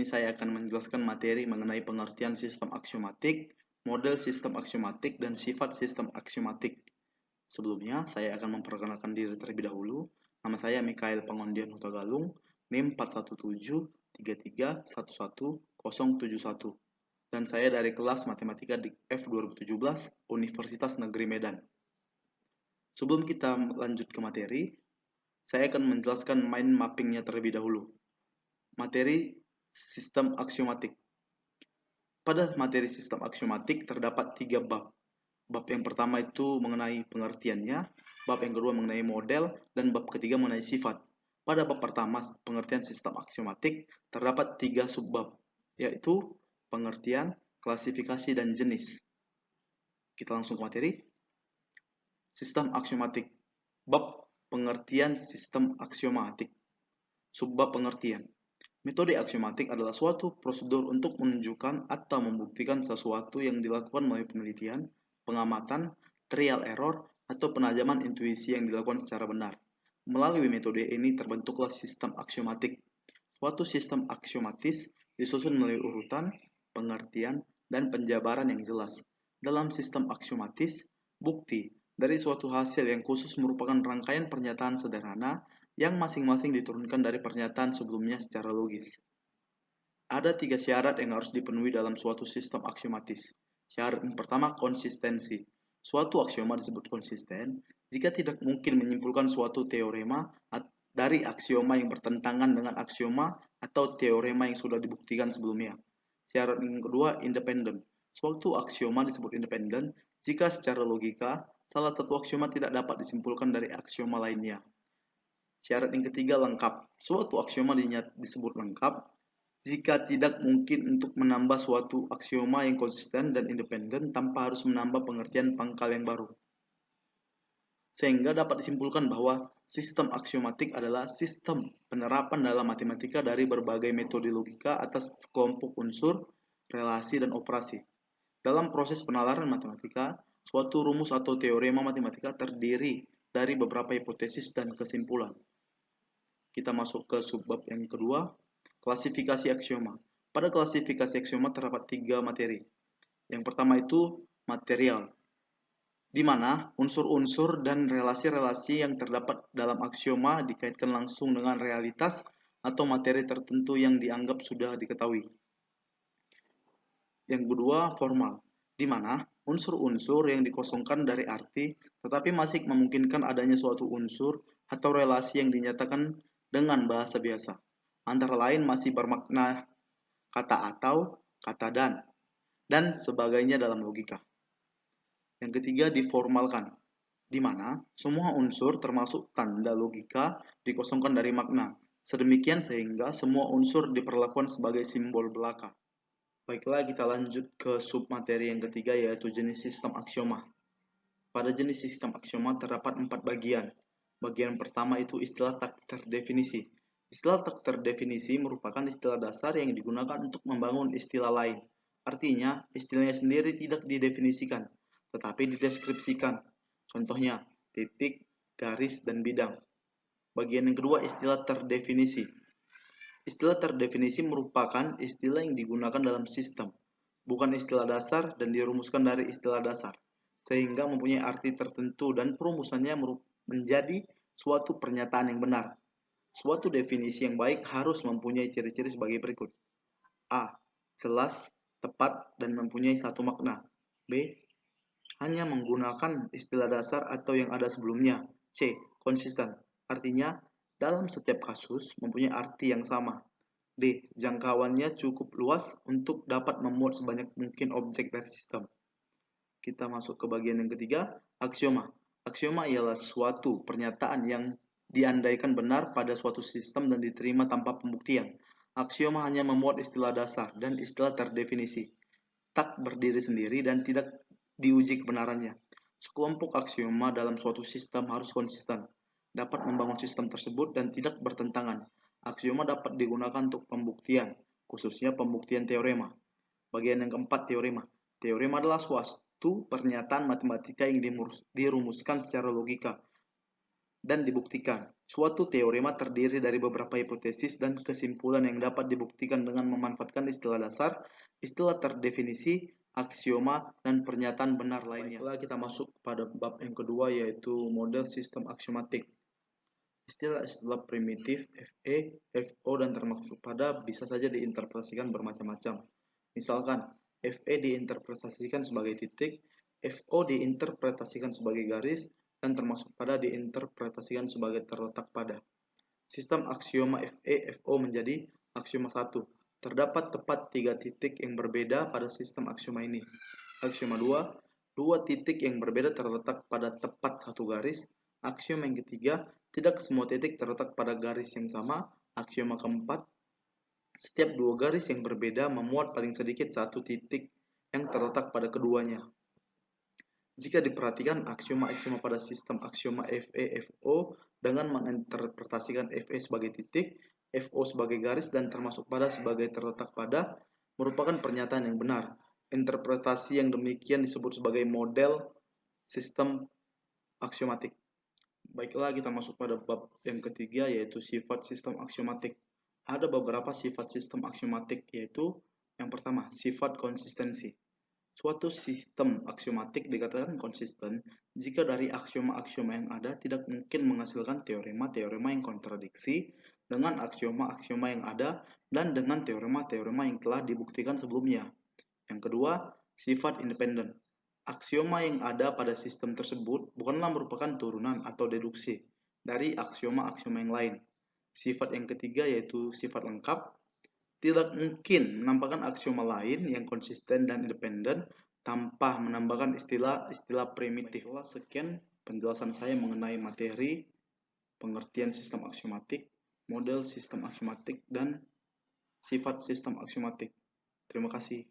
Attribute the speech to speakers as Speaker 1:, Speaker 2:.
Speaker 1: saya akan menjelaskan materi mengenai pengertian sistem aksiomatik, model sistem aksiomatik, dan sifat sistem aksiomatik. Sebelumnya, saya akan memperkenalkan diri terlebih dahulu. Nama saya Mikael Pangondian Hutagalung, NIM 41733111071, dan saya dari kelas Matematika F 2017 Universitas Negeri Medan. Sebelum kita lanjut ke materi, saya akan menjelaskan mind mappingnya terlebih dahulu. Materi sistem aksiomatik. Pada materi sistem aksiomatik terdapat 3 bab. Bab yang pertama itu mengenai pengertiannya, bab yang kedua mengenai model, dan bab ketiga mengenai sifat. Pada bab pertama, pengertian sistem aksiomatik, terdapat 3 subbab, yaitu pengertian, klasifikasi, dan jenis. Kita langsung ke materi. Sistem aksiomatik. Bab pengertian sistem aksiomatik. Subbab pengertian. Metode aksiomatik adalah suatu prosedur untuk menunjukkan atau membuktikan sesuatu yang dilakukan melalui penelitian, pengamatan, trial error, atau penajaman intuisi yang dilakukan secara benar. Melalui metode ini terbentuklah sistem aksiomatik. Suatu sistem aksiomatis disusun melalui urutan, pengertian, dan penjabaran yang jelas. Dalam sistem aksiomatis, bukti dari suatu hasil yang khusus merupakan rangkaian pernyataan sederhana yang masing-masing diturunkan dari pernyataan sebelumnya secara logis. Ada 3 syarat yang harus dipenuhi dalam suatu sistem aksiomatis. Syarat yang pertama, konsistensi. Suatu aksioma disebut konsisten jika tidak mungkin menyimpulkan suatu teorema dari aksioma yang bertentangan dengan aksioma atau teorema yang sudah dibuktikan sebelumnya. Syarat yang kedua, independen. Suatu aksioma disebut independen jika secara logika salah satu aksioma tidak dapat disimpulkan dari aksioma lainnya. Syarat yang ketiga, lengkap. Suatu aksioma disebut lengkap jika tidak mungkin untuk menambah suatu aksioma yang konsisten dan independen tanpa harus menambah pengertian pangkal yang baru. Sehingga dapat disimpulkan bahwa sistem aksiomatik adalah sistem penerapan dalam matematika dari berbagai metode logika atas kelompok unsur, relasi, dan operasi. Dalam proses penalaran matematika, suatu rumus atau teorema matematika terdiri dari beberapa hipotesis dan kesimpulan. Kita masuk ke subbab yang kedua, klasifikasi aksioma. Pada klasifikasi aksioma terdapat 3 materi. Yang pertama itu material, di mana unsur-unsur dan relasi-relasi yang terdapat dalam aksioma dikaitkan langsung dengan realitas atau materi tertentu yang dianggap sudah diketahui. Yang kedua, formal, di mana unsur-unsur yang dikosongkan dari arti tetapi masih memungkinkan adanya suatu unsur atau relasi yang dinyatakan dengan bahasa biasa. Antara lain masih bermakna kata atau, kata dan sebagainya dalam logika. Yang ketiga, diformalkan, di mana semua unsur termasuk tanda logika dikosongkan dari makna. Sedemikian sehingga semua unsur diperlakukan sebagai simbol belaka. Baiklah, kita lanjut ke submateri yang ketiga, yaitu jenis sistem aksioma. Pada jenis sistem aksioma terdapat 4 bagian. Bagian pertama itu istilah tak terdefinisi. Istilah tak terdefinisi merupakan istilah dasar yang digunakan untuk membangun istilah lain. Artinya, istilahnya sendiri tidak didefinisikan, tetapi dideskripsikan. Contohnya, titik, garis, dan bidang. Bagian yang kedua, istilah terdefinisi. Istilah terdefinisi merupakan istilah yang digunakan dalam sistem, bukan istilah dasar dan dirumuskan dari istilah dasar, sehingga mempunyai arti tertentu dan perumusannya menjadi suatu pernyataan yang benar. Suatu definisi yang baik harus mempunyai ciri-ciri sebagai berikut. A. Jelas, tepat, dan mempunyai satu makna. B. Hanya menggunakan istilah dasar atau yang ada sebelumnya. C. Konsisten, artinya dalam setiap kasus mempunyai arti yang sama. D. Jangkauannya cukup luas untuk dapat memuat sebanyak mungkin objek dari sistem. Kita masuk ke bagian yang ketiga, aksioma. Aksioma ialah suatu pernyataan yang diandaikan benar pada suatu sistem dan diterima tanpa pembuktian. Aksioma hanya memuat istilah dasar dan istilah terdefinisi, tak berdiri sendiri dan tidak diuji kebenarannya. Sekelompok aksioma dalam suatu sistem harus konsisten, dapat membangun sistem tersebut dan tidak bertentangan. Aksioma dapat digunakan untuk pembuktian, khususnya pembuktian teorema. Bagian yang keempat, teorema. Teorema adalah suatu pernyataan matematika yang dirumuskan secara logika dan dibuktikan. Suatu teorema terdiri dari beberapa hipotesis dan kesimpulan yang dapat dibuktikan dengan memanfaatkan istilah dasar, istilah terdefinisi, aksioma, dan pernyataan benar lainnya. Baiklah, kita masuk pada bab yang kedua, yaitu model sistem aksiomatik. Istilah primitif, FE, FO, dan termasuk pada bisa saja diinterpretasikan bermacam-macam. Misalkan, FE diinterpretasikan sebagai titik, FO diinterpretasikan sebagai garis, dan termasuk pada diinterpretasikan sebagai terletak pada. Sistem aksioma FE, FO menjadi aksioma 1. Terdapat tepat 3 titik yang berbeda pada sistem aksioma ini. Aksioma 2, 2 titik yang berbeda terletak pada tepat satu garis. Aksioma yang ketiga, tidak semua titik terletak pada garis yang sama. Aksioma keempat, setiap dua garis yang berbeda memuat paling sedikit satu titik yang terletak pada keduanya. Jika diperhatikan aksioma-aksioma pada sistem aksioma FE, FO dengan menginterpretasikan FE sebagai titik, FO sebagai garis, dan termasuk pada sebagai terletak pada, merupakan pernyataan yang benar. Interpretasi yang demikian disebut sebagai model sistem aksiomatik. Baiklah, kita masuk pada bab yang ketiga, yaitu sifat sistem aksiomatik. Ada beberapa sifat sistem aksiomatik, yaitu yang pertama, sifat konsistensi. Suatu sistem aksiomatik dikatakan konsisten jika dari aksioma-aksioma yang ada tidak mungkin menghasilkan teorema-teorema yang kontradiksi dengan aksioma-aksioma yang ada dan dengan teorema-teorema yang telah dibuktikan sebelumnya. Yang kedua, sifat independen. Aksioma yang ada pada sistem tersebut bukanlah merupakan turunan atau deduksi dari aksioma-aksioma yang lain. Sifat yang ketiga yaitu sifat lengkap. Tidak mungkin menambahkan aksioma lain yang konsisten dan independen tanpa menambahkan istilah-istilah primitif. Sekian penjelasan saya mengenai materi, pengertian sistem aksiomatik, model sistem aksiomatik, dan sifat sistem aksiomatik. Terima kasih.